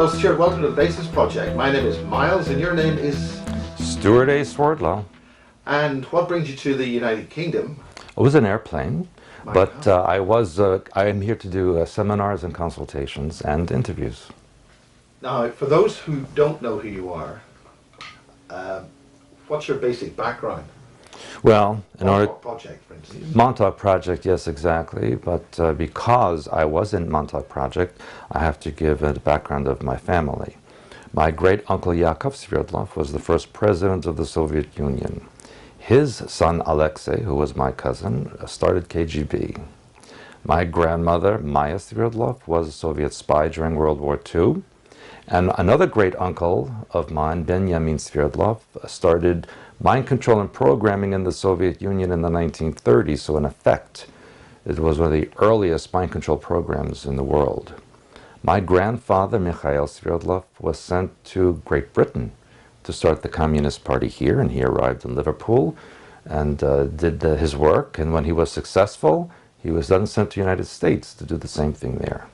Well, Stjuart, welcome to the Basis Project. My name is Miles, and your name is? Stjuart Swerdlow. And what brings you to the United Kingdom? It was an airplane, My but God. I am here to do seminars and consultations and interviews. Now, for those who don't know who you are, what's your basic background? Well, in order Montauk Project, for instance. Montauk Project, yes, exactly. But because I was in Montauk Project, I have to give a background of my family. My great uncle Yakov Sverdlov was the first president of the Soviet Union. His son Alexei, who was my cousin, started KGB. My grandmother Maya Sverdlov was a Soviet spy during World War II. And another great uncle of mine, Benjamin Sverdlov, started mind control and programming in the Soviet Union in the 1930s. So in effect, it was one of the earliest mind control programs in the world. My grandfather, Mikhail Sverdlov, was sent to Great Britain to start the Communist Party here, and he arrived in Liverpool and did his work. And when he was successful, he was then sent to the United States to do the same thing there.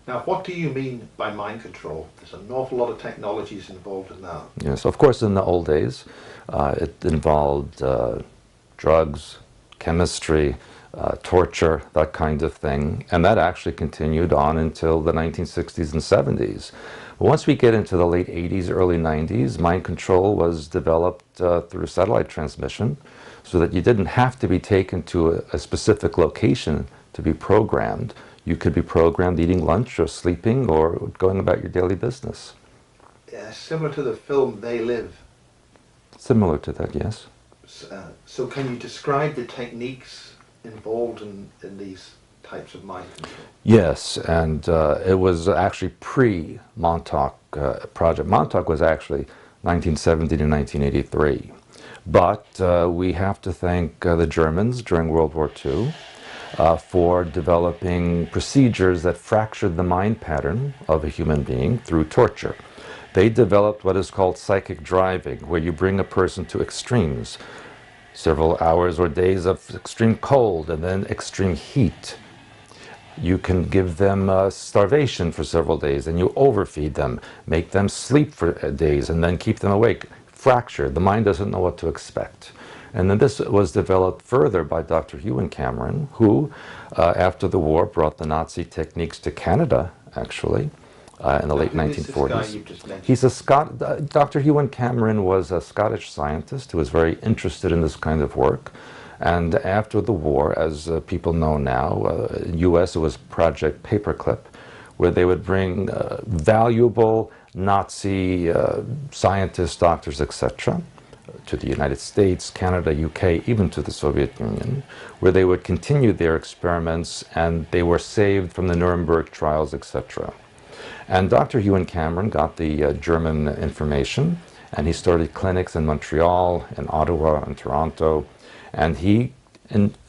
Now, what do you mean by mind control? There's an awful lot of technologies involved in that. Yes, of course, in the old days, it involved drugs, chemistry, torture, that kind of thing. And that actually continued on until the 1960s and 70s. But once we get into the late 80s, early 90s, mind control was developed through satellite transmission so that you didn't have to be taken to a specific location to be programmed. You could be programmed eating lunch or sleeping or going about your daily business. Similar to the film They Live. Similar to that, yes. So can you describe the techniques involved in these types of mind control? Yes, and it was actually pre-Montauk project. Montauk was actually 1970 to 1983. But we have to thank the Germans during World War II for developing procedures that fractured the mind pattern of a human being through torture. They developed what is called psychic driving, where you bring a person to extremes, several hours or days of extreme cold and then extreme heat. You can give them starvation for several days and you overfeed them, make them sleep for days and then keep them awake. Fracture. The mind doesn't know what to expect. And then this was developed further by Dr. Ewan Cameron, who, after the war, brought the Nazi techniques to Canada, actually, in the late 1940s. Who is this guy you've just mentioned? He's Dr. Ewan Cameron was a Scottish scientist who was very interested in this kind of work. And after the war, as people know now, in the US it was Project Paperclip, where they would bring valuable Nazi scientists, doctors, etc., to the United States, Canada, UK, even to the Soviet Union, where they would continue their experiments and they were saved from the Nuremberg trials, etc. And Dr. Ewan Cameron got the German information and he started clinics in Montreal, in Ottawa, and Toronto, and he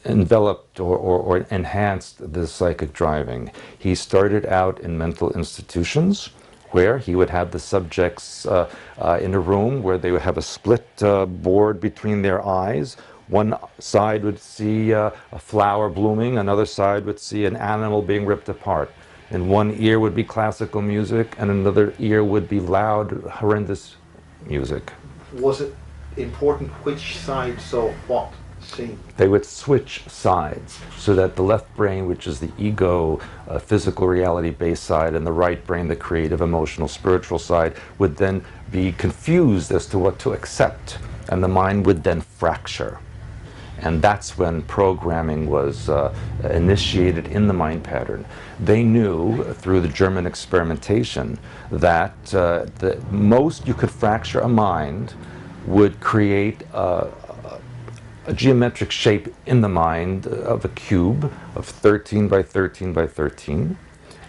enveloped or enhanced the psychic driving. He started out in mental institutions where he would have the subjects in a room where they would have a split board between their eyes. One side would see a flower blooming, another side would see an animal being ripped apart. In one ear would be classical music, and another ear would be loud, horrendous music. Was it important which side saw what scene? They would switch sides so that the left brain, which is the ego, physical reality-based side, and the right brain, the creative, emotional, spiritual side, would then be confused as to what to accept, and the mind would then fracture. And that's when programming was initiated in the mind pattern. They knew through the German experimentation that the most you could fracture a mind would create a geometric shape in the mind of a cube of 13 by 13 by 13,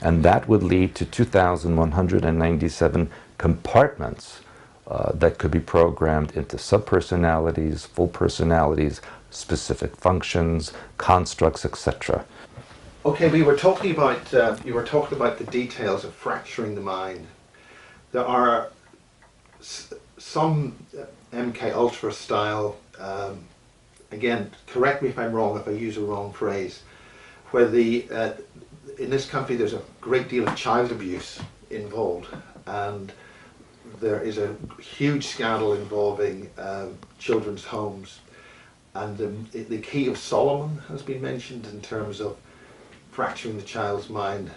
and that would lead to 2,197 compartments that could be programmed into subpersonalities, full personalities, specific functions, constructs, etc. Okay, we were talking about you were talking about the details of fracturing the mind. There are some MK Ultra style. Again, correct me if I'm wrong if I use a wrong phrase, where the in this country there's a great deal of child abuse involved, and there is a huge scandal involving children's homes, and the key of Solomon has been mentioned in terms of fracturing the child's mind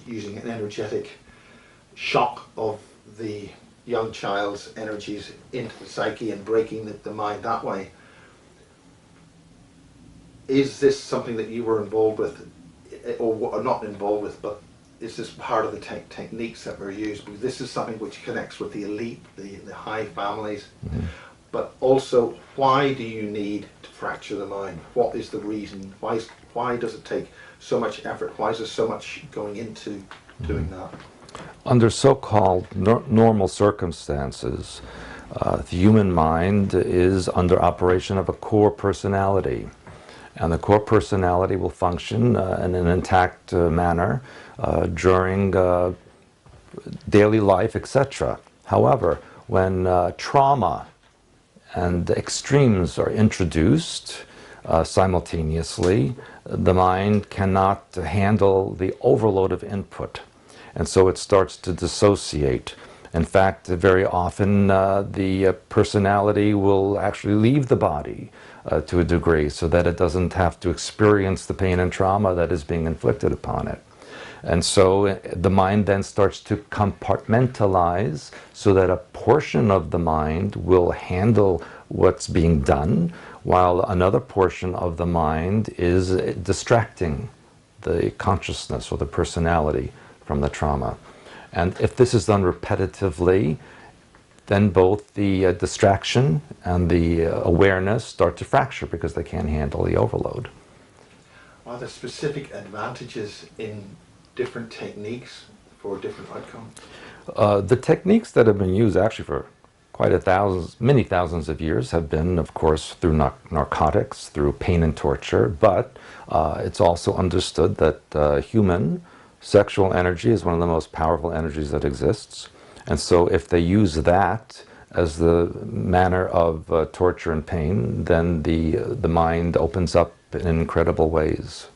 using an energetic shock of the young child's energies into the psyche and breaking the mind that way. Is this something that you were involved with, or not involved with, but is this part of the techniques that were used? Because this is something which connects with the elite, the high families. Mm-hmm. But also, why do you need to fracture the mind? What is the reason? Why does it take so much effort? Why is there so much going into doing that? Under so-called normal circumstances, the human mind is under operation of a core personality. And the core personality will function in an intact manner during daily life, etc. However, when trauma and extremes are introduced simultaneously, the mind cannot handle the overload of input, and so it starts to dissociate. In fact, very often the personality will actually leave the body to a degree, so that it doesn't have to experience the pain and trauma that is being inflicted upon it. And so the mind then starts to compartmentalize, so that a portion of the mind will handle what's being done, while another portion of the mind is distracting the consciousness or the personality from the trauma. And if this is done repetitively, then both the distraction and the awareness start to fracture because they can't handle the overload. Are there specific advantages in different techniques for different outcomes? The techniques that have been used actually for many thousands of years have been, of course, through narcotics, through pain and torture, but it's also understood that human sexual energy is one of the most powerful energies that exists. And so if they use that as the manner of torture and pain, then the mind opens up in incredible ways.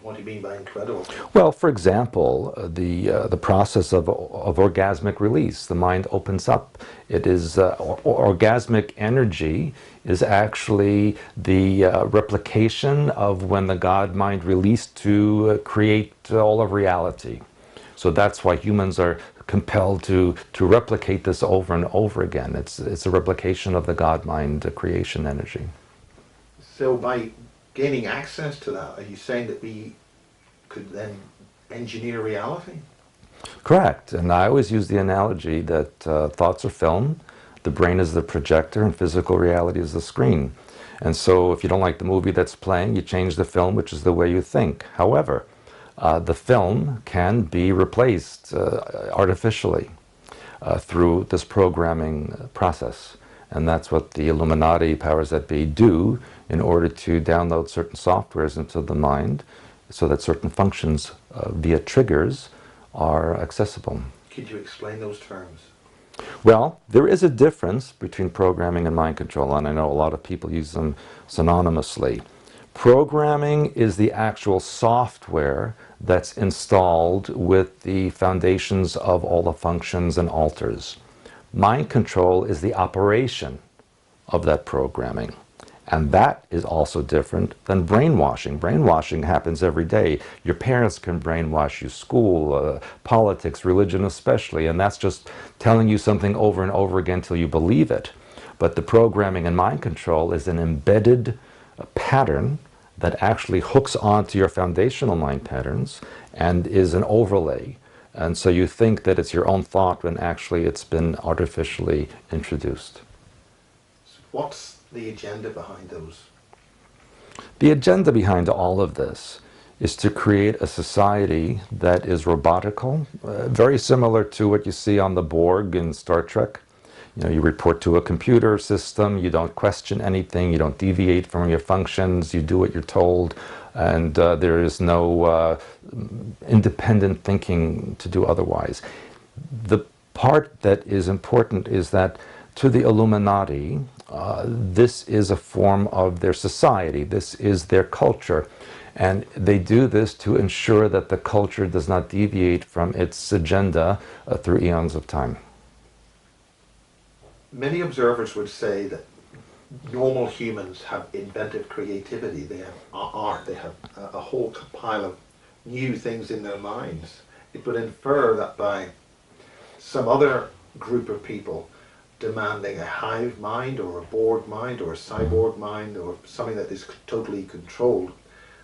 What do you mean by incredible? Well, for example, the process of orgasmic release, the mind opens up. It is orgasmic energy is actually the replication of when the God mind released to create all of reality. So that's why humans are compelled to replicate this over and over again. It's a replication of the God mind creation energy. So by gaining access to that, are you saying that we could then engineer reality? Correct. And I always use the analogy that thoughts are film, the brain is the projector, and physical reality is the screen. And so if you don't like the movie that's playing, you change the film, which is the way you think. However, the film can be replaced artificially through this programming process. And that's what the Illuminati powers that be do in order to download certain softwares into the mind so that certain functions via triggers are accessible. Could you explain those terms? Well, there is a difference between programming and mind control, and I know a lot of people use them synonymously. Programming is the actual software that's installed with the foundations of all the functions and alters. Mind control is the operation of that programming. And that is also different than brainwashing. Brainwashing happens every day. Your parents can brainwash you, school, politics, religion especially, and that's just telling you something over and over again till you believe it. But the programming and mind control is an embedded pattern that actually hooks onto your foundational mind patterns and is an overlay. And so you think that it's your own thought when actually it's been artificially introduced. What's the agenda behind those? The agenda behind all of this is to create a society that is robotical, very similar to what you see on the Borg in Star Trek. You know, you report to a computer system, you don't question anything, you don't deviate from your functions, you do what you're told, and there is no independent thinking to do otherwise. The part that is important is that to the Illuminati This is a form of their society. This is their culture. And they do this to ensure that the culture does not deviate from its agenda through eons of time. Many observers would say that normal humans have inventive creativity. They have art. They have a whole pile of new things in their minds. It would infer that by some other group of people demanding a hive mind or a Borg mind or a cyborg mind or something that is totally controlled,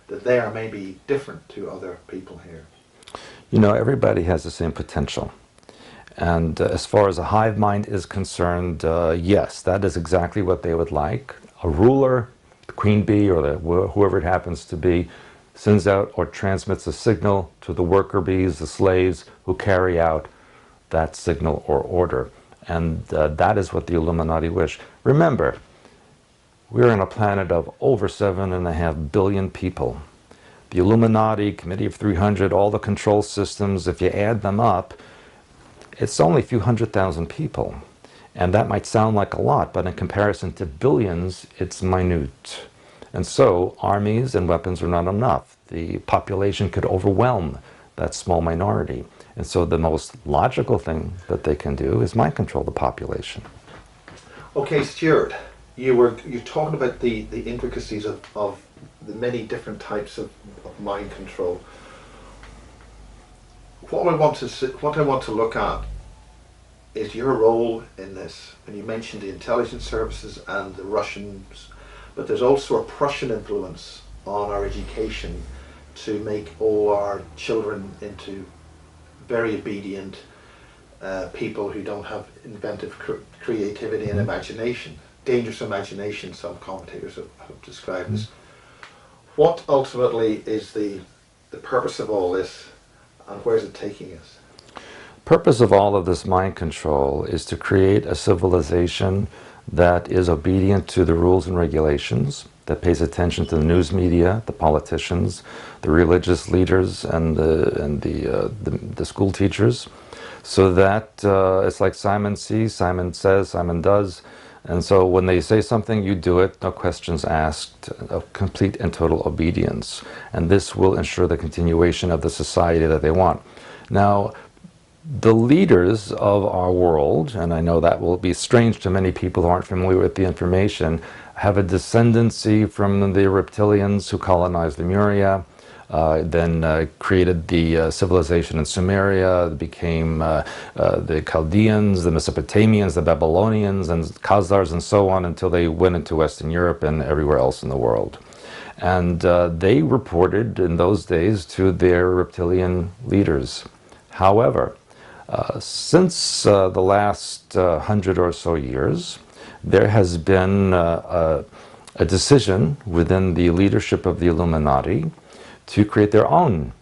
that they are maybe different to other people here. You know, everybody has the same potential. And as far as a hive mind is concerned, yes, that is exactly what they would like. A ruler, the queen bee or whoever it happens to be, sends out or transmits a signal to the worker bees, the slaves, who carry out that signal or order. And that is what the Illuminati wish. Remember, we're on a planet of over 7.5 billion people. The Illuminati, Committee of 300, all the control systems, if you add them up, it's only a few 100,000 people. And that might sound like a lot, but in comparison to billions, it's minute. And so armies and weapons are not enough. The population could overwhelm that small minority. And so the most logical thing that they can do is mind control the population. Okay, Stjuart, you're talking about the intricacies of the many different types of mind control. What I want to look at is your role in this. And you mentioned the intelligence services and the Russians, but there's also a Prussian influence on our education to make all our children into very obedient people who don't have inventive creativity and imagination. Dangerous imagination, some commentators have described this. What ultimately is the purpose of all this, and where is it taking us? Purpose of all of this mind control is to create a civilization that is obedient to the rules and regulations, that pays attention to the news media, the politicians, the religious leaders, and the school teachers, so that it's like Simon sees, Simon says, Simon does. And so when they say something, you do it, no questions asked, a complete and total obedience. And this will ensure the continuation of the society that they want. Now, the leaders of our world, and I know that will be strange to many people who aren't familiar with the information, have a descendancy from the reptilians who colonized Lemuria, then created the civilization in Sumeria, became the Chaldeans, the Mesopotamians, the Babylonians, and Khazars, and so on, until they went into Western Europe and everywhere else in the world. And they reported in those days to their reptilian leaders. However, since the last 100 or so years, there has been a decision within the leadership of the Illuminati to create their own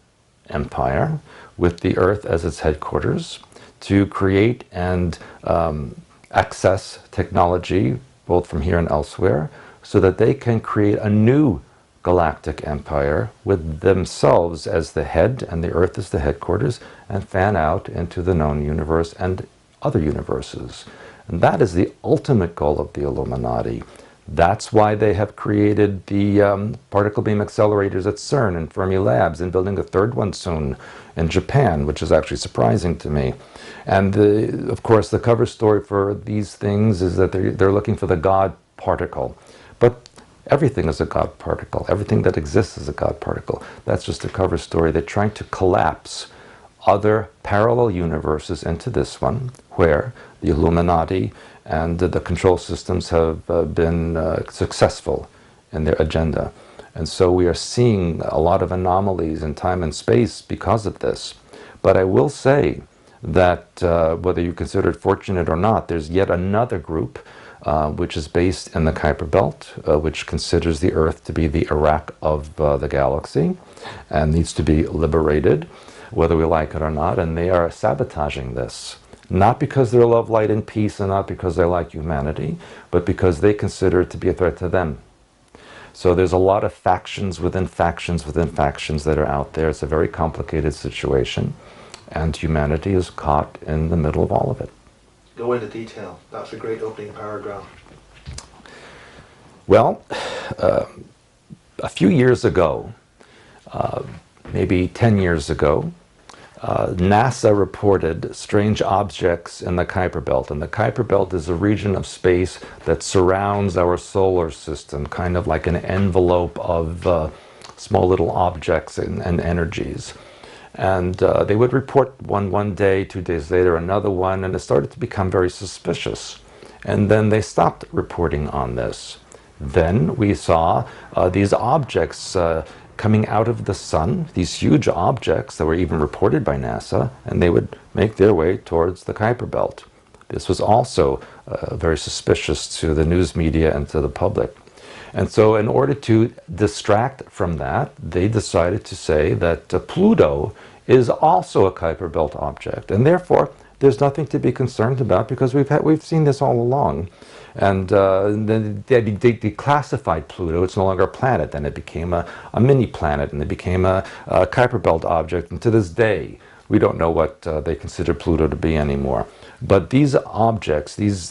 empire with the Earth as its headquarters, to create and access technology both from here and elsewhere, so that they can create a new galactic empire with themselves as the head and the Earth as the headquarters, and fan out into the known universe and other universes. And that is the ultimate goal of the Illuminati. That's why they have created the particle beam accelerators at CERN and Fermi Labs, and building a third one soon in Japan, which is actually surprising to me. And of course, the cover story for these things is that they're looking for the God particle. But everything is a God particle. Everything that exists is a God particle. That's just a cover story. They're trying to collapse other parallel universes into this one, where the Illuminati and the control systems have been successful in their agenda. And so we are seeing a lot of anomalies in time and space because of this. But I will say that whether you consider it fortunate or not, there's yet another group which is based in the Kuiper Belt, which considers the Earth to be the Iraq of the galaxy and needs to be liberated, whether we like it or not. And they are sabotaging this, not because they're love, light, and peace, and not because they like humanity, but because they consider it to be a threat to them. So there's a lot of factions within factions within factions that are out there. It's a very complicated situation, and humanity is caught in the middle of all of it. Go into detail. That's a great opening paragraph. Well, a few years ago, maybe 10 years ago, NASA reported strange objects in the Kuiper Belt. And the Kuiper Belt is a region of space that surrounds our solar system, kind of like an envelope of small little objects and energies. And they would report one day, 2 days later another one, and it started to become very suspicious. And then they stopped reporting on this. Then we saw these objects coming out of the sun, these huge objects that were even reported by NASA, and they would make their way towards the Kuiper Belt. This was also very suspicious to the news media and to the public. And so in order to distract from that, they decided to say that Pluto is also a Kuiper Belt object, and therefore there's nothing to be concerned about because we've seen this all along. And then they declassified Pluto. It's no longer a planet. Then it became a mini planet, and it became a Kuiper Belt object. And to this day, we don't know what they consider Pluto to be anymore. But these objects, these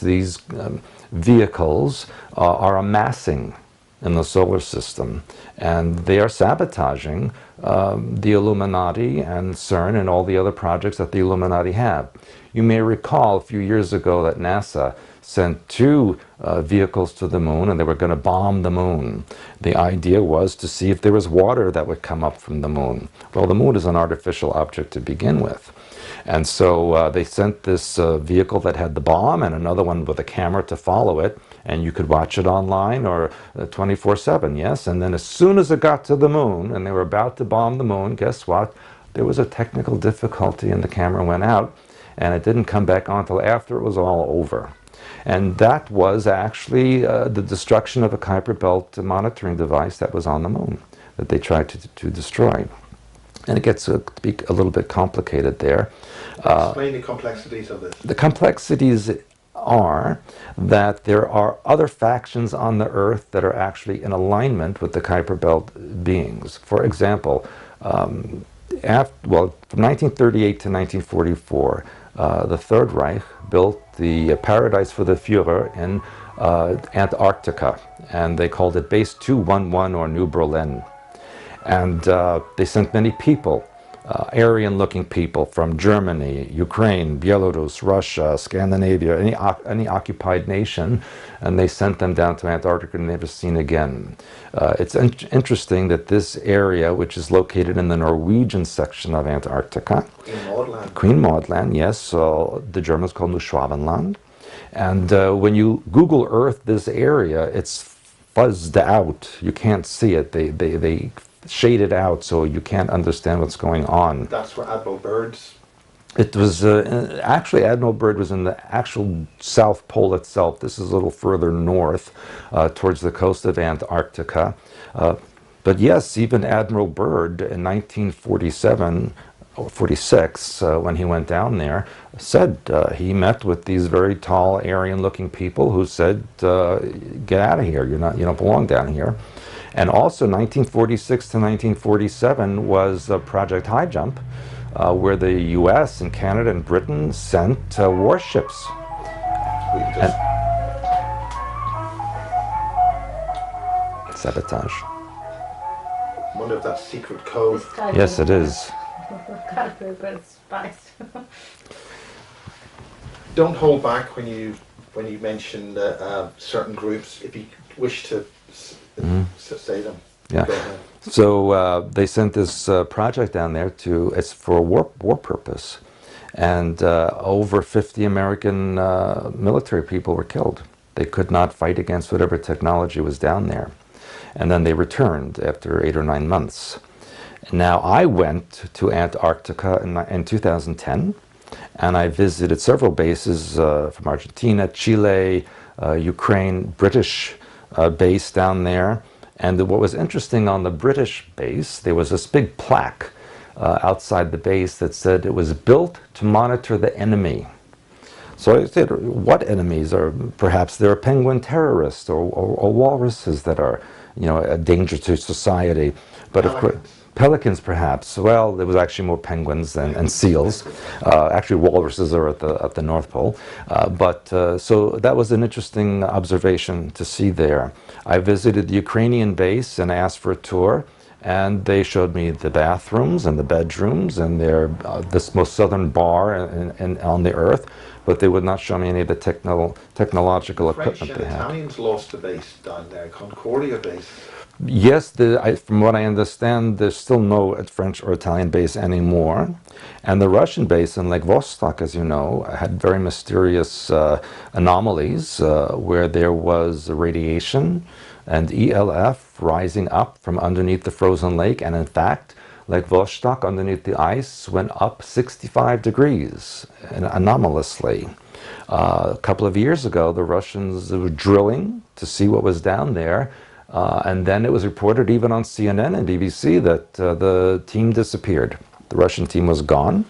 vehicles, are amassing in the solar system, and they are sabotaging the Illuminati and CERN and all the other projects that the Illuminati have. You may recall a few years ago that NASA sent 2 vehicles to the moon, and they were going to bomb the moon. The idea was to see if there was water that would come up from the moon. Well, the moon is an artificial object to begin with. And so they sent this vehicle that had the bomb and another one with a camera to follow it, and you could watch it online or 24/7, yes? And then as soon as it got to the moon and they were about to bomb the moon, guess what? There was a technical difficulty and the camera went out, and it didn't come back on until after it was all over. And that was actually the destruction of a Kuiper Belt monitoring device that was on the moon that they tried to destroy. And it gets to be a little bit complicated there. Explain the complexities of this. The complexities are that there are other factions on the Earth that are actually in alignment with the Kuiper Belt beings. For example, from 1938 to 1944, the Third Reich built the Paradise for the Führer in Antarctica, and they called it Base 211 or New Berlin. And they sent many people, Aryan-looking people from Germany, Ukraine, Belarus, Russia, Scandinavia, any occupied nation, and they sent them down to Antarctica and never seen again. It's interesting that this area, which is located in the Norwegian section of Antarctica, Queen Maud Land, yes, the Germans call Neuschwabenland, and when you Google Earth this area, it's fuzzed out. You can't see it. They shade it out so you can't understand what's going on. That's where Admiral Byrd's... It was actually Admiral Byrd was in the actual South Pole itself. This is a little further north towards the coast of Antarctica. But yes, even Admiral Byrd in 1947 or 46, when he went down there, said he met with these very tall Aryan-looking people who said, "Get out of here! You don't belong down here." And also 1946 to 1947 was Project High Jump, where the U.S. and Canada and Britain sent warships. Sabotage. I wonder if that's secret code. Yes, it is. Don't hold back when you mention certain groups. If you wish to say them. Yeah. So they sent this project down there it's for a war purpose, and over 50 American military people were killed. They could not fight against whatever technology was down there, and then they returned after 8 or 9 months. Now I went to Antarctica in 2010, and I visited several bases from Argentina, Chile, Ukraine, British base down there. And what was interesting on the British base, there was this big plaque outside the base that said it was built to monitor the enemy. So I said, what enemies? Or perhaps there are penguin terrorists or walruses that are, a danger to society. But of course, Pelicans, perhaps. Well, there was actually more penguins and seals. Actually, walruses are at the North Pole. So that was an interesting observation to see there. I visited the Ukrainian base and asked for a tour, and they showed me the bathrooms and the bedrooms and their this most southern bar on the Earth, but they would not show me any of the technological equipment they had. Italians lost a base down there, Concordia base. Yes, from what I understand, there's still no French or Italian base anymore. And the Russian base in Lake Vostok, as you know, had very mysterious anomalies where there was radiation and ELF rising up from underneath the frozen lake. And in fact, Lake Vostok, underneath the ice, went up 65 degrees anomalously. A couple of years ago, the Russians were drilling to see what was down there. And then it was reported even on CNN and BBC that the team disappeared. The Russian team was gone,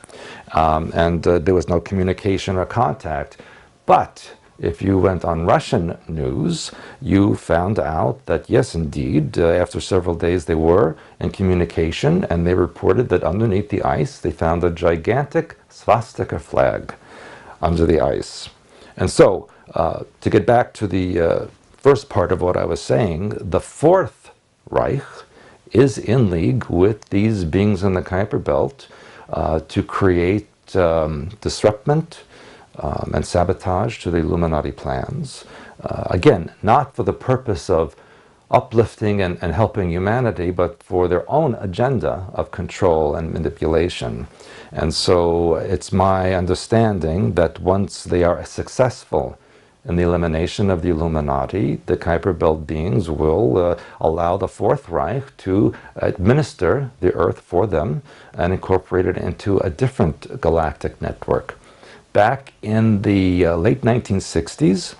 and there was no communication or contact. But if you went on Russian news, you found out that, yes, indeed, after several days they were in communication, and they reported that underneath the ice they found a gigantic swastika flag under the ice. And so, to get back to the first part of what I was saying, the Fourth Reich is in league with these beings in the Kuiper Belt to create disruptment and sabotage to the Illuminati plans. Again, not for the purpose of uplifting and helping humanity, but for their own agenda of control and manipulation. And so it's my understanding that once they are successful in the elimination of the Illuminati, the Kuiper Belt beings will allow the Fourth Reich to administer the Earth for them and incorporate it into a different galactic network. Back in the late 1960s,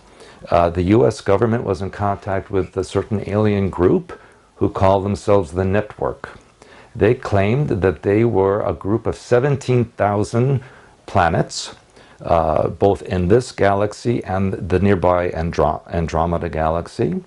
the US government was in contact with a certain alien group who called themselves the Network. They claimed that they were a group of 17,000 planets, both in this galaxy and the nearby Andromeda galaxy,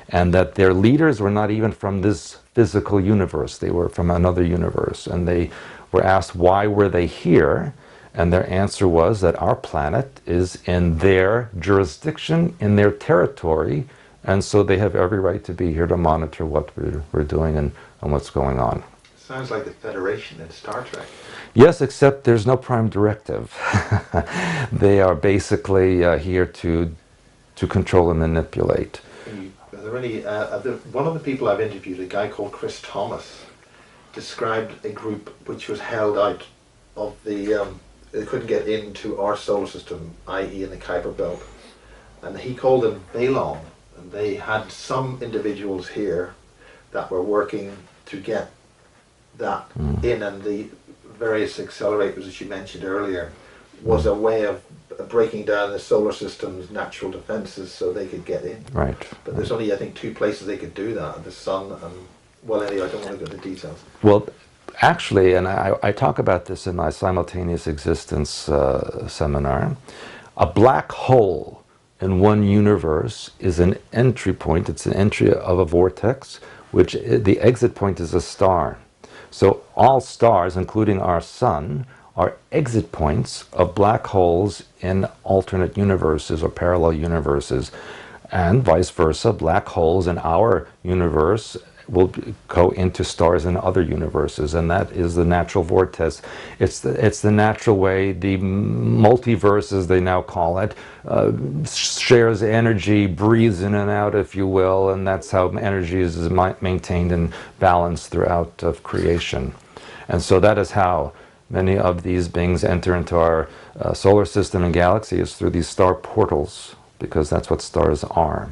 and that their leaders were not even from this physical universe. They were from another universe. And they were asked why were they here, and their answer was that our planet is in their jurisdiction, in their territory, and so they have every right to be here to monitor what we're doing and what's going on. Sounds like the Federation in Star Trek. Yes, except there's no prime directive. They are basically here to control and manipulate. Are there any, one of the people I've interviewed, a guy called Chris Thomas, described a group which was held out of the, they couldn't get into our solar system, i.e. in the Kuiper Belt. And he called them Balon. And they had some individuals here that were working to get that in, and the various accelerators, as you mentioned earlier, was a way of breaking down the solar system's natural defenses so they could get in. Right. But there's only, I think, 2 places they could do that, the sun and, well, anyway, I don't want to go into details. Well, actually, and I talk about this in my simultaneous existence seminar, a black hole in one universe is an entry point. It's an entry of a vortex, which the exit point is a star. So all stars, including our sun, are exit points of black holes in alternate universes or parallel universes. And vice versa, black holes in our universe will go into stars in other universes, and that is the natural vortex. It's the natural way the multiverse, as they now call it, shares energy, breathes in and out, if you will, and that's how energy is maintained and balanced throughout of creation. And so that is how many of these beings enter into our solar system and galaxy, is through these star portals, because that's what stars are.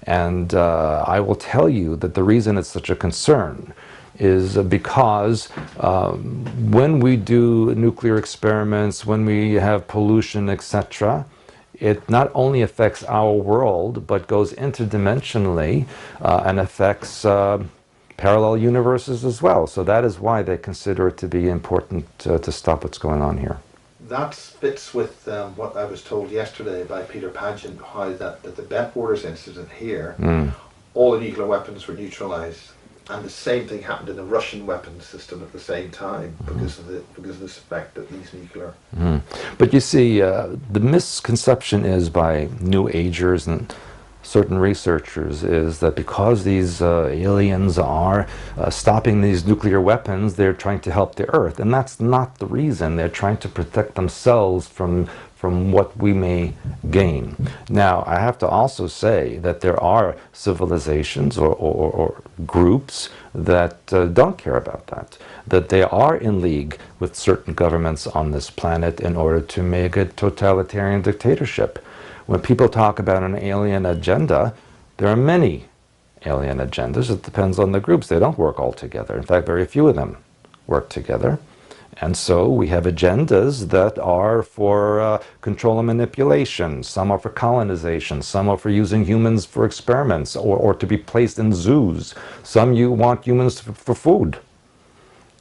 And I will tell you that the reason it's such a concern is because when we do nuclear experiments, when we have pollution, etc., it not only affects our world, but goes interdimensionally and affects parallel universes as well. So that is why they consider it to be important to stop what's going on here. That fits with what I was told yesterday by Peter Pageant, how that the Bentwaters incident here, all the nuclear weapons were neutralized, And the same thing happened in the Russian weapons system at the same time because of this effect that these nuclear. But you see, the misconception is by New Agers and certain researchers is that because these aliens are stopping these nuclear weapons, they're trying to help the Earth. And that's not the reason. They're trying to protect themselves from what we may gain. Now, I have to also say that there are civilizations or groups that don't care about that, that they are in league with certain governments on this planet in order to make a totalitarian dictatorship. When people talk about an alien agenda, there are many alien agendas. It depends on the groups. They don't work all together. In fact, very few of them work together. And so we have agendas that are for control and manipulation. Some are for colonization. Some are for using humans for experiments or to be placed in zoos. Some you want humans for food.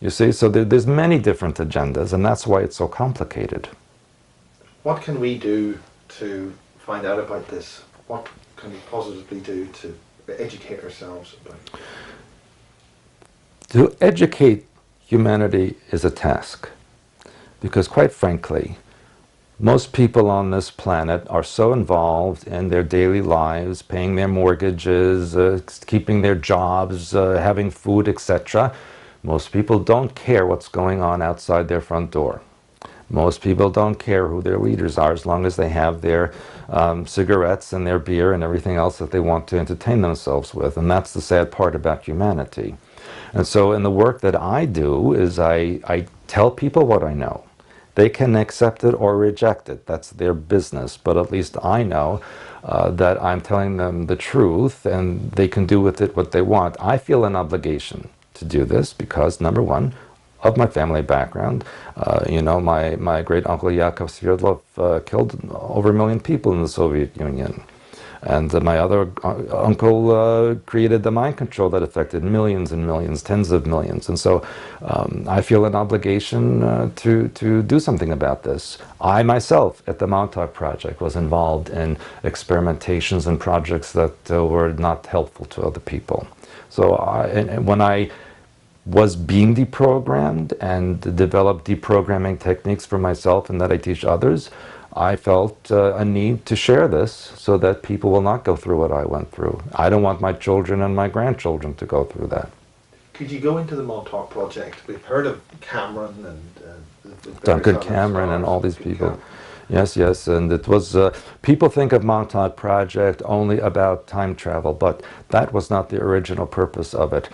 You see, so there's many different agendas, and that's why it's so complicated. What can we do to find out about this? What can we positively do to educate ourselves about it? To educate humanity is a task, because quite frankly, most people on this planet are so involved in their daily lives, paying their mortgages, keeping their jobs, having food, etc. Most people don't care what's going on outside their front door. Most people don't care who their leaders are as long as they have their cigarettes and their beer and everything else that they want to entertain themselves with. And that's the sad part about humanity. And so in the work that I do is I tell people what I know. They can accept it or reject it. That's their business. But at least I know that I'm telling them the truth and they can do with it what they want. I feel an obligation to do this because, number one, of my family background. You know, my great uncle Stjuart Swerdlow killed over 1 million people in the Soviet Union. And my other uncle created the mind control that affected millions and millions, tens of millions. And so I feel an obligation to do something about this. I myself, at the Montauk Project, was involved in experimentations and projects that were not helpful to other people. So when I was being deprogrammed and developed deprogramming techniques for myself and that I teach others, I felt a need to share this so that people will not go through what I went through. I don't want my children and my grandchildren to go through that. Could you go into the Montauk Project? We've heard of Cameron and Duncan Cameron and all these people. Yes, yes, and it was, people think of Montauk Project only about time travel, but that was not the original purpose of it.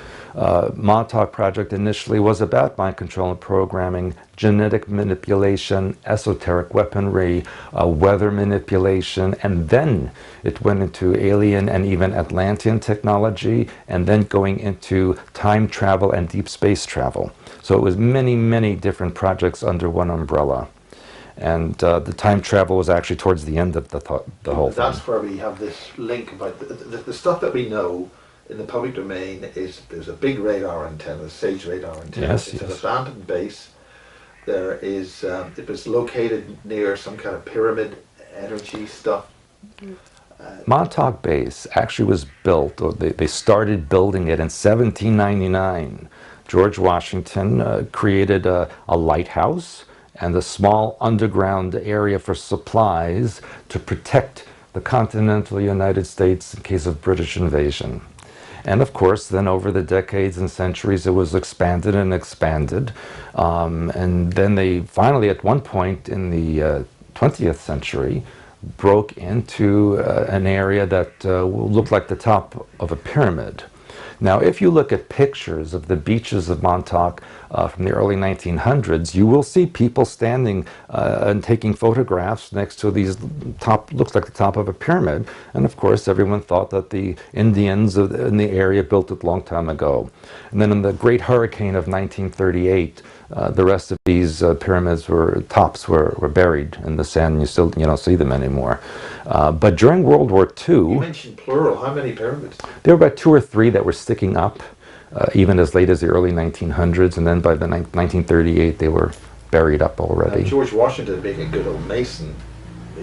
Montauk Project initially was about mind control and programming, genetic manipulation, esoteric weaponry, weather manipulation, and then it went into alien and even Atlantean technology, and then going into time travel and deep space travel. So it was many, many different projects under one umbrella. And the time travel was actually towards the end of the whole thing. That's where we have this link about the stuff that we know in the public domain is there's a big radar antenna, a SAGE radar antenna. Yes, it's yes. an abandoned base. There is, it was located near some kind of pyramid energy stuff. Montauk Base actually was built, or they started building it in 1799. George Washington created a lighthouse and a small underground area for supplies to protect the continental United States in case of British invasion. And of course, then over the decades and centuries, it was expanded and expanded. And then they finally, at one point in the 20th century, broke into an area that looked like the top of a pyramid. Now, if you look at pictures of the beaches of Montauk from the early 1900s, you will see people standing and taking photographs next to these looks like the top of a pyramid. And of course, everyone thought that the Indians in the area built it a long time ago. And then in the Great Hurricane of 1938, the rest of these pyramids tops were buried in the sand, and you still don't see them anymore. But during World War II... You mentioned plural. How many pyramids? There were about 2 or 3 that were sticking up, even as late as the early 1900s, and then by the 1938 they were buried up already. George Washington, being a good old mason,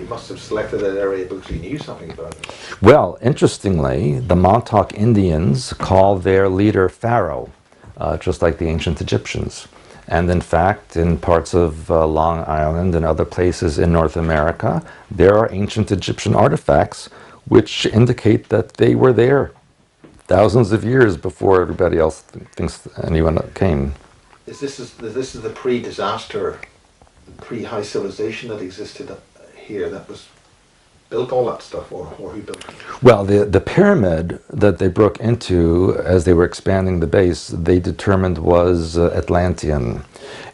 You must have selected that area because you knew something about it. Well, interestingly, the Montauk Indians call their leader Pharaoh, just like the ancient Egyptians. And in fact, in parts of Long Island and other places in North America, there are ancient Egyptian artifacts which indicate that they were there thousands of years before everybody else thinks anyone came. This is the pre-disaster, pre-high civilization that existed here that was built all that stuff, or who built it? Well, the pyramid that they broke into as they were expanding the base, they determined was Atlantean.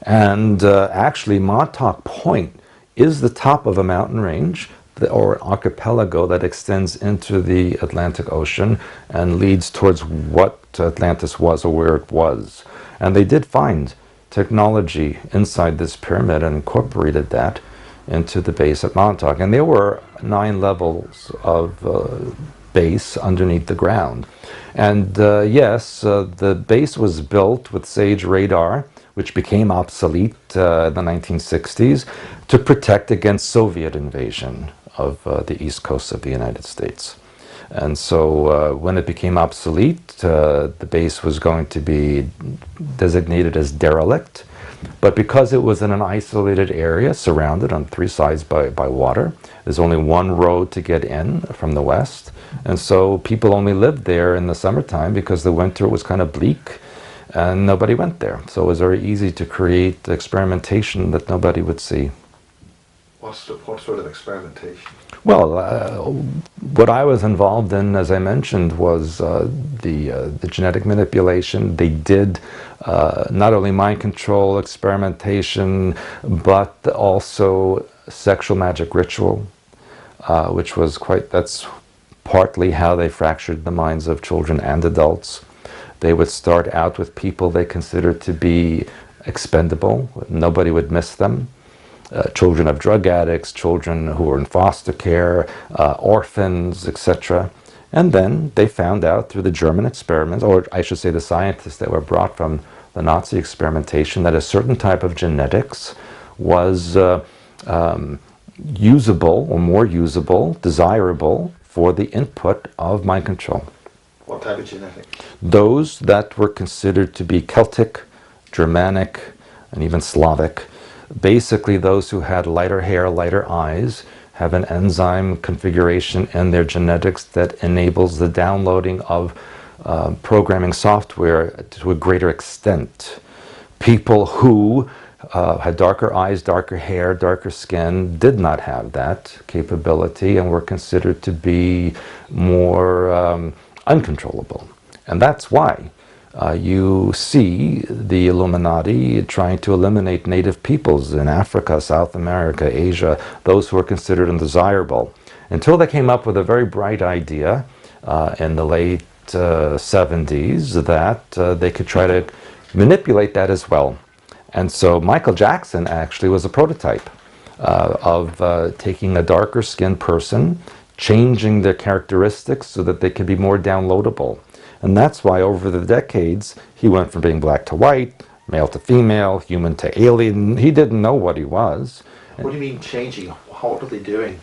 And actually, Montauk Point is the top of a mountain range or an archipelago that extends into the Atlantic Ocean and leads towards what Atlantis was or where it was. And they did find technology inside this pyramid and incorporated that into the base at Montauk. And there were 9 levels of base underneath the ground. And yes, the base was built with SAGE radar, which became obsolete in the 1960s, to protect against Soviet invasion of the east coast of the United States. And so when it became obsolete, the base was going to be designated as derelict. But because it was in an isolated area, surrounded on 3 sides by water, there's only one road to get in from the west. And so people only lived there in the summertime because the winter was kind of bleak and nobody went there. So it was very easy to create experimentation that nobody would see. What sort of experimentation? Well, what I was involved in, as I mentioned, was the genetic manipulation. They did not only mind control, experimentation, but also sexual magic ritual, which was that's partly how they fractured the minds of children and adults. They would start out with people they considered to be expendable. Nobody would miss them. Children of drug addicts, children who were in foster care, orphans, etc. And then they found out through the German experiments, or I should say the scientists that were brought from the Nazi experimentation, that a certain type of genetics was usable, or more usable, desirable, for the input of mind control. What type of genetics? Those that were considered to be Celtic, Germanic, and even Slavic. Basically, those who had lighter hair, lighter eyes, have an enzyme configuration in their genetics that enables the downloading of programming software to a greater extent. People who had darker eyes, darker hair, darker skin did not have that capability and were considered to be more uncontrollable. And that's why you see the Illuminati trying to eliminate native peoples in Africa, South America, Asia, those who are considered undesirable, until they came up with a very bright idea in the late 70s that they could try to manipulate that as well. And so Michael Jackson actually was a prototype of taking a darker skinned person, changing their characteristics so that they could be more downloadable. And that's why over the decades, he went from being black to white, male to female, human to alien. He didn't know what he was. What do you mean changing? What were they doing?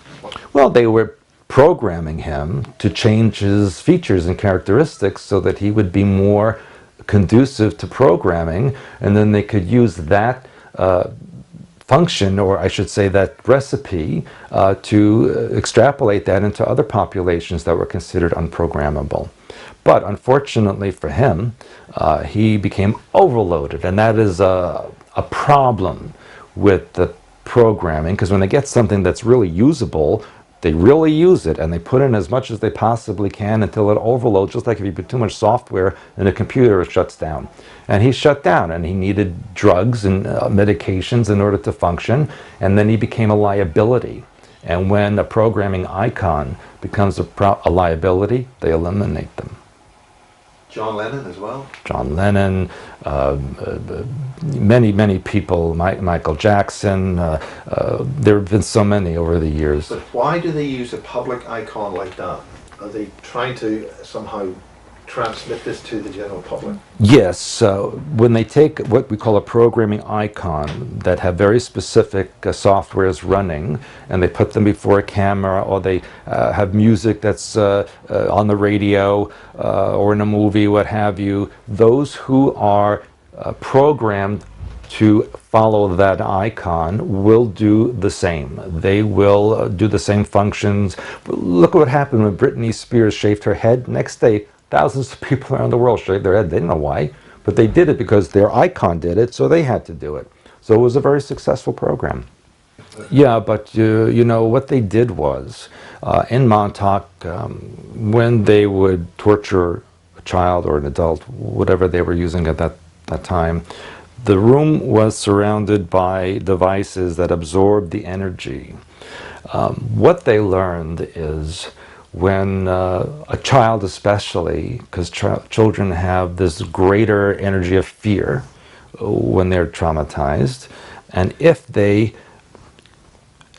Well, they were programming him to change his features and characteristics so that he would be more conducive to programming, and then they could use that function, or I should say that recipe, to extrapolate that into other populations that were considered unprogrammable. But unfortunately for him, he became overloaded, and that is a problem with the programming, because when they get something that's really usable, they really use it, and they put in as much as they possibly can until it overloads, just like if you put too much software in a computer, it shuts down. And he shut down, and he needed drugs and medications in order to function, and then he became a liability. And when a programming icon becomes a liability, they eliminate them. John Lennon as well? John Lennon, many people, Michael Jackson, there have been so many over the years. But why do they use a public icon like that? Are they trying to somehow transmit this to the general public? Yes, when they take what we call a programming icon that have very specific softwares running, and they put them before a camera, or they have music that's on the radio or in a movie, what have you, those who are programmed to follow that icon will do the same. They will do the same functions. Look at what happened when Britney Spears shaved her head. Next day, thousands of people around the world shaved their head. They didn't know why, but they did it because their icon did it, so they had to do it. So it was a very successful program. Yeah, but you know, what they did was, in Montauk, when they would torture a child or an adult, whatever they were using at that time, the room was surrounded by devices that absorbed the energy. What they learned is when a child especially, because children have this greater energy of fear when they're traumatized, and if they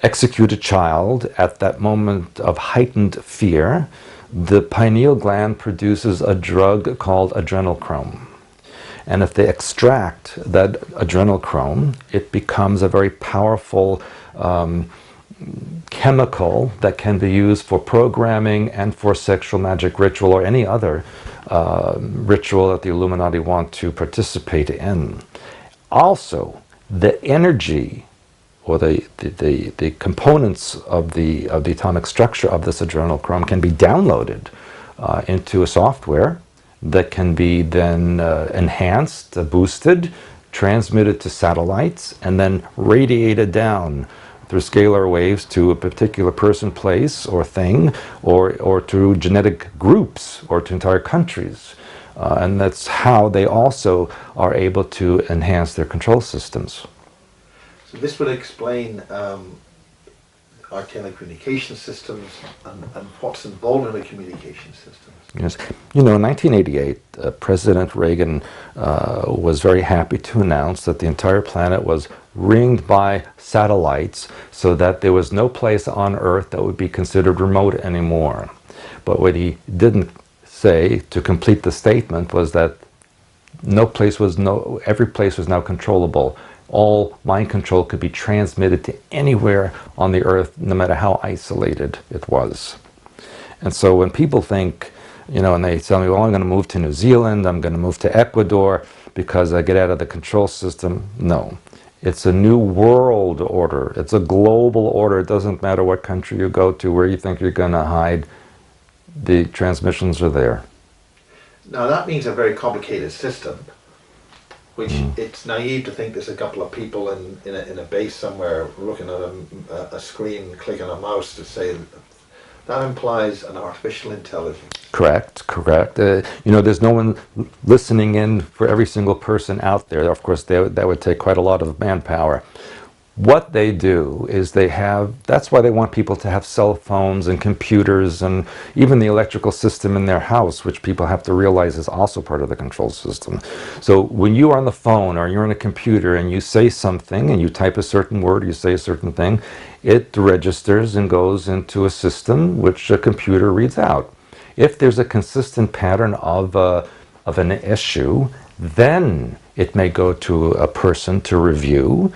execute a child at that moment of heightened fear, the pineal gland produces a drug called adrenochrome. And if they extract that adrenochrome, it becomes a very powerful chemical that can be used for programming and for sexual magic ritual or any other ritual that the Illuminati want to participate in. Also, the energy or the components of the atomic structure of this adrenochrome can be downloaded into a software that can be then enhanced, boosted, transmitted to satellites, and then radiated down through scalar waves to a particular person, place, or thing, or to genetic groups, or to entire countries. And that's how they also are able to enhance their control systems. So this would explain our telecommunication systems and what's involved in the communication systems. Yes. You know, in 1988, President Reagan was very happy to announce that the entire planet was ringed by satellites so that there was no place on Earth that would be considered remote anymore. But what he didn't say to complete the statement was that every place was now controllable. All mind control could be transmitted to anywhere on the Earth, no matter how isolated it was. And so when people think, you know, and they tell me, well, I'm going to move to New Zealand, I'm going to move to Ecuador because I get out of the control system. No. It's a new world order. It's a global order. It doesn't matter what country you go to, where you think you're going to hide. The transmissions are there. Now that means a very complicated system, which it's naive to think there's a couple of people in a base somewhere looking at a screen, clicking a mouse to say that implies an artificial intelligence. Correct. You know, there's no one listening in for every single person out there. Of course, that would take quite a lot of manpower. What they do is that's why they want people to have cell phones and computers and even the electrical system in their house, which people have to realize is also part of the control system. So when you're on the phone or you're on a computer and you say something and you type a certain word, you say a certain thing, it registers and goes into a system which a computer reads out. If there's a consistent pattern of an issue, then it may go to a person to review,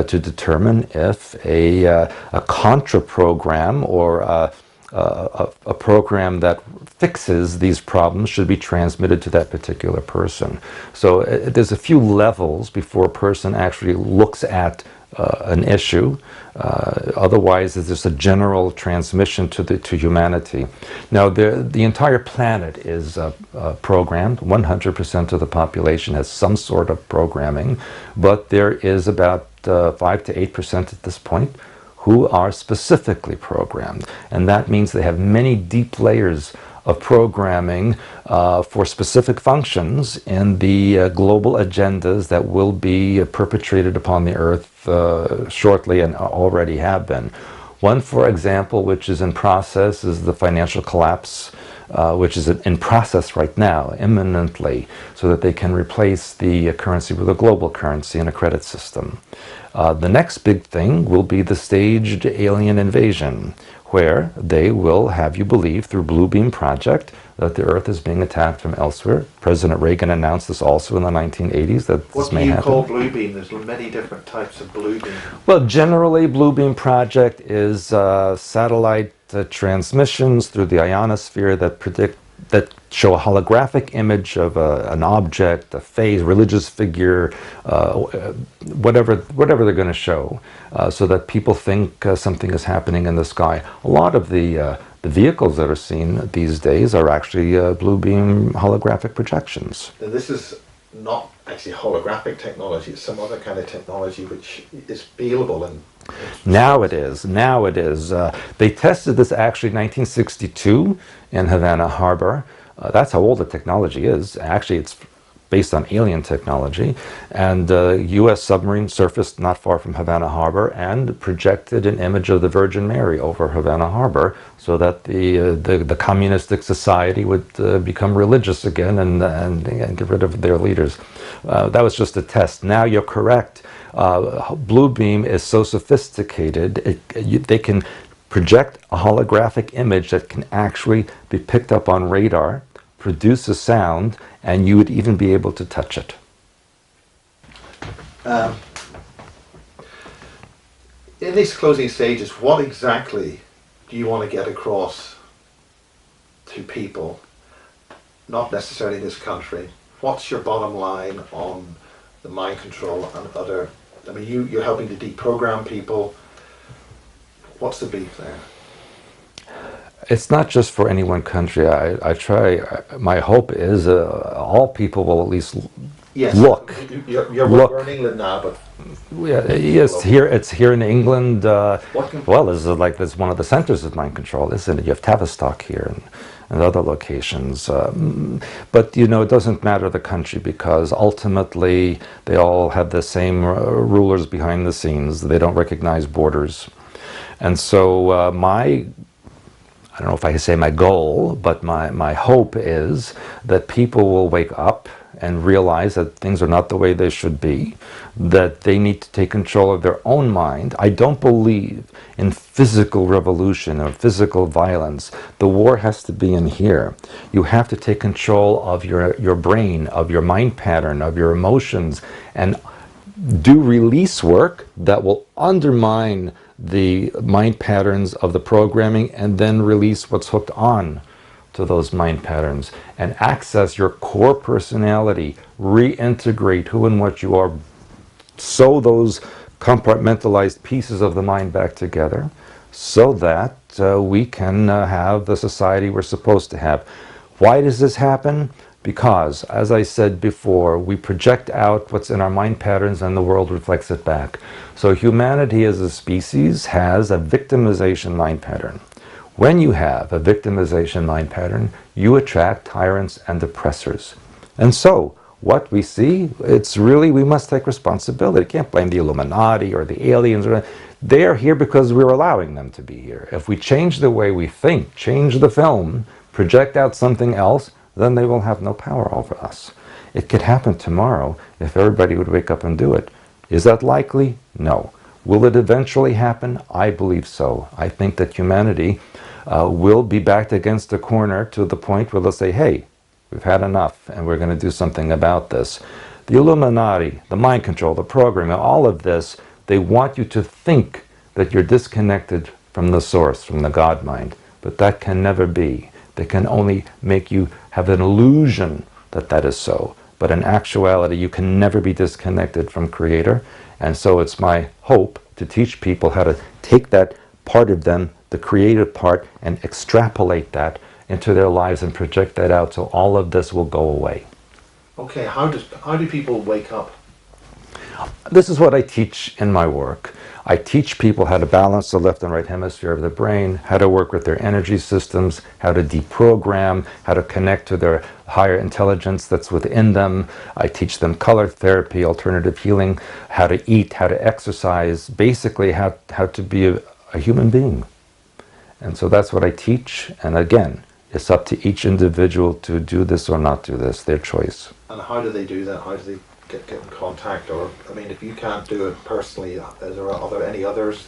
to determine if a contra program or a program that fixes these problems should be transmitted to that particular person. So there's a few levels before a person actually looks at an issue. Otherwise, it's just a general transmission to humanity. Now, the entire planet is programmed. 100% of the population has some sort of programming, but there is about 5 to 8% at this point who are specifically programmed. And that means they have many deep layers of programming for specific functions in the global agendas that will be perpetrated upon the Earth shortly and already have been. One, for example, which is in process is the financial collapse, which is in process right now, imminently, so that they can replace the currency with a global currency and a credit system. The next big thing will be the staged alien invasion, where they will have you believe through Blue Beam Project that the Earth is being attacked from elsewhere. President Reagan announced this also in the 1980s that this may happen. What do you call Blue Beam? There's many different types of Blue Beam. Well, generally, Blue Beam Project is satellite transmissions through the ionosphere that show a holographic image of an object, a phase, religious figure, whatever they're going to show, so that people think something is happening in the sky. A lot of the vehicles that are seen these days are actually blue beam holographic projections. Now, this is not actually holographic technology, it's some other kind of technology which is feelable and Now it is. Now it is. They tested this actually in 1962 in Havana Harbor. That's how old the technology is. Actually, it's based on alien technology. And U.S. submarine surfaced not far from Havana Harbor and projected an image of the Virgin Mary over Havana Harbor so that the communistic society would become religious again and get rid of their leaders. That was just a test. Now you're correct. Blue beam is so sophisticated, they can project a holographic image that can actually be picked up on radar, produce a sound, and you would even be able to touch it. In these closing stages, what exactly do you want to get across to people, not necessarily this country? What's your bottom line on the mind control and other, I mean, you're helping to deprogram people. What's the beef there? It's not just for any one country. I try, my hope is all people will at least look. You're in England now, but... Yes, it's here in England. Well, it's one of the centers of mind control, isn't it? You have Tavistock here and other locations. But, you know, it doesn't matter the country because ultimately they all have the same rulers behind the scenes. They don't recognize borders. And so I don't know if I can say my goal, but my hope is that people will wake up and realize that things are not the way they should be, that they need to take control of their own mind. I don't believe in physical revolution or physical violence. The war has to be in here. You have to take control of your brain, of your mind pattern, of your emotions, and do release work that will undermine the mind patterns of the programming and then release what's hooked on to those mind patterns and access your core personality, reintegrate who and what you are, sew those compartmentalized pieces of the mind back together so that we can have the society we're supposed to have. Why does this happen? Because, as I said before, we project out what's in our mind patterns and the world reflects it back. So humanity as a species has a victimization mind pattern. When you have a victimization mind pattern, you attract tyrants and oppressors. And so, what we see, it's really, we must take responsibility. Can't blame the Illuminati or the aliens. They are here because we're allowing them to be here. If we change the way we think, change the film, project out something else, then they will have no power over us. It could happen tomorrow if everybody would wake up and do it. Is that likely? No. Will it eventually happen? I believe so. I think that humanity will be backed against a corner to the point where they'll say, hey, we've had enough and we're going to do something about this. The Illuminati, the mind control, the programming, all of this, they want you to think that you're disconnected from the source, from the God mind. But that can never be. They can only make you have an illusion that that is so. But in actuality, you can never be disconnected from Creator. And so it's my hope to teach people how to take that part of them, the creative part, and extrapolate that into their lives and project that out so all of this will go away. Okay, how do people wake up? This is what I teach in my work. I teach people how to balance the left and right hemisphere of the brain, how to work with their energy systems, how to deprogram, how to connect to their higher intelligence that's within them. I teach them color therapy, alternative healing, how to eat, how to exercise, basically how to be a human being. And so that's what I teach. And again, it's up to each individual to do this or not do this, their choice. And how do they do that? How do they get in contact? Or, I mean, if you can't do it personally, are there any others?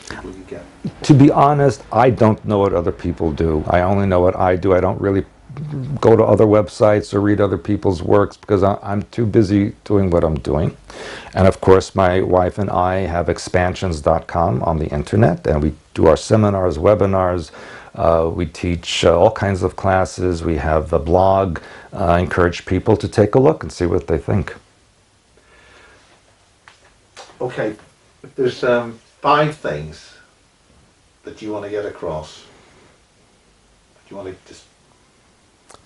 people you get? To be honest, I don't know what other people do. I only know what I do. I don't really go to other websites or read other people's works because I'm too busy doing what I'm doing. And of course, my wife and I have expansions.com on the internet, and we do our seminars, webinars. We teach all kinds of classes. We have a blog. I encourage people to take a look and see what they think. Okay, if there's 5 things that you want to get across, do you want to just...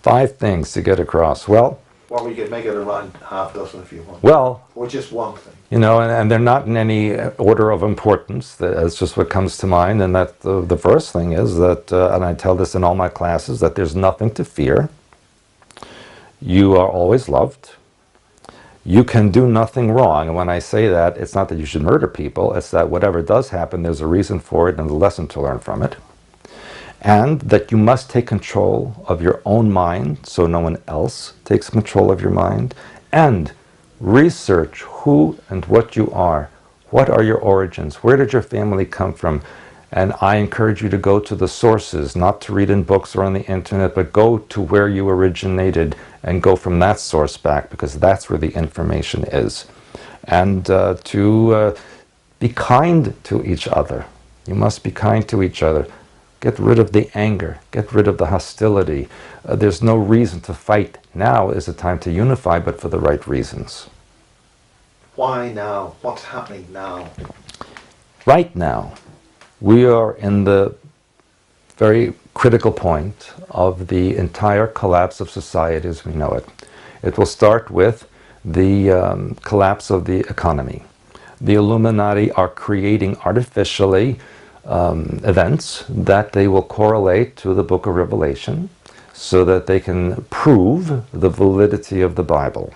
5 things to get across. Well, Or we could make it around half dozen if you want. well, Or just one thing. you know, and they're not in any order of importance. It's just what comes to mind. And that the first thing is that, and I tell this in all my classes, that there's nothing to fear. You are always loved. You can do nothing wrong. And when I say that, it's not that you should murder people. It's that whatever does happen, there's a reason for it and a lesson to learn from it. And that you must take control of your own mind so no one else takes control of your mind. And research who and what you are. What are your origins? Where did your family come from? And I encourage you to go to the sources, not to read in books or on the internet, but go to where you originated and go from that source back, because that's where the information is. And to be kind to each other. You must be kind to each other. Get rid of the anger. Get rid of the hostility. There's no reason to fight. Now is the time to unify, but for the right reasons. Why now? What's happening now? Right now, we are in the very critical point of the entire collapse of society as we know it. It will start with the collapse of the economy. The Illuminati are creating artificially events that they will correlate to the book of Revelation so that they can prove the validity of the Bible.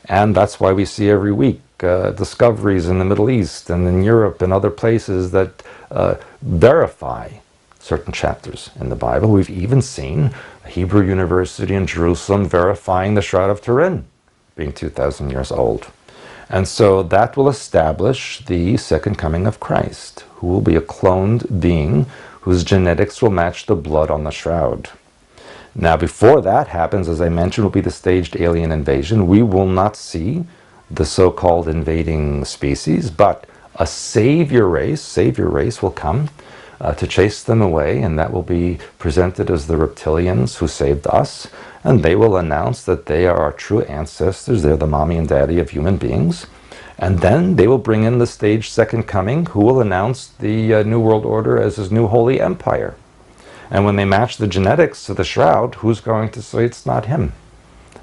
And that's why we see every week discoveries in the Middle East and in Europe and other places that verify certain chapters in the Bible. We've even seen a Hebrew University in Jerusalem verifying the Shroud of Turin being 2,000 years old. And so that will establish the second coming of Christ, who will be a cloned being whose genetics will match the blood on the shroud. Now, before that happens, as I mentioned, will be the staged alien invasion. We will not see the so-called invading species, but a savior race will come to chase them away, and that will be presented as the reptilians who saved us, and they will announce that they are our true ancestors. They're the mommy and daddy of human beings. And then they will bring in the staged second coming, who will announce the New World Order as his new holy empire. And when they match the genetics to the shroud, who's going to say it's not him?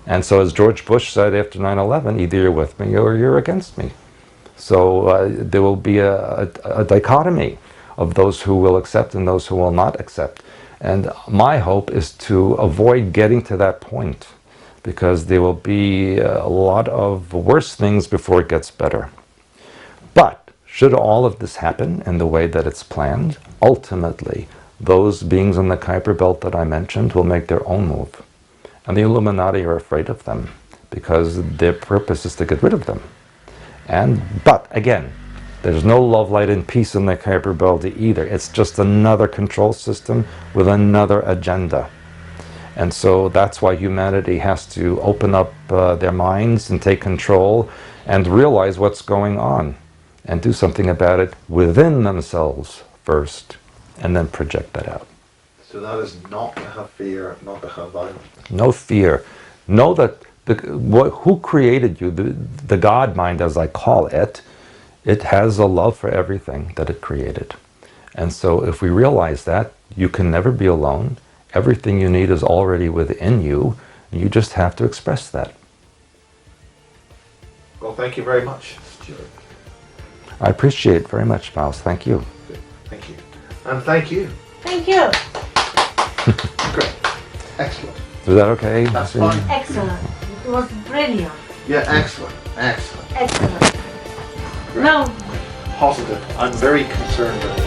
And so as George Bush said after 9/11, either you're with me or you're against me. So there will be a dichotomy of those who will accept and those who will not accept. And my hope is to avoid getting to that point, because there will be a lot of worse things before it gets better. But should all of this happen in the way that it's planned, ultimately those beings on the Kuiper Belt that I mentioned will make their own move. And the Illuminati are afraid of them because their purpose is to get rid of them. But again, there's no love, light, and peace in the Kuiper Belt either. It's just another control system with another agenda. And so that's why humanity has to open up their minds and take control and realize what's going on and do something about it within themselves first, and then project that out. So that is not to have fear, not to have violence. No fear. Know that who created you, the God mind as I call it, it has a love for everything that it created. And so if we realize that, you can never be alone. Everything you need is already within you. You just have to express that. Well, thank you very much, Stjuart. I appreciate it very much, Faust. Thank you. Good. Thank you. And thank you. Thank you. Great. Excellent. Is that okay? That's fine. Excellent. It was brilliant. Yeah, excellent. Excellent. Excellent. No. Positive. I'm very concerned about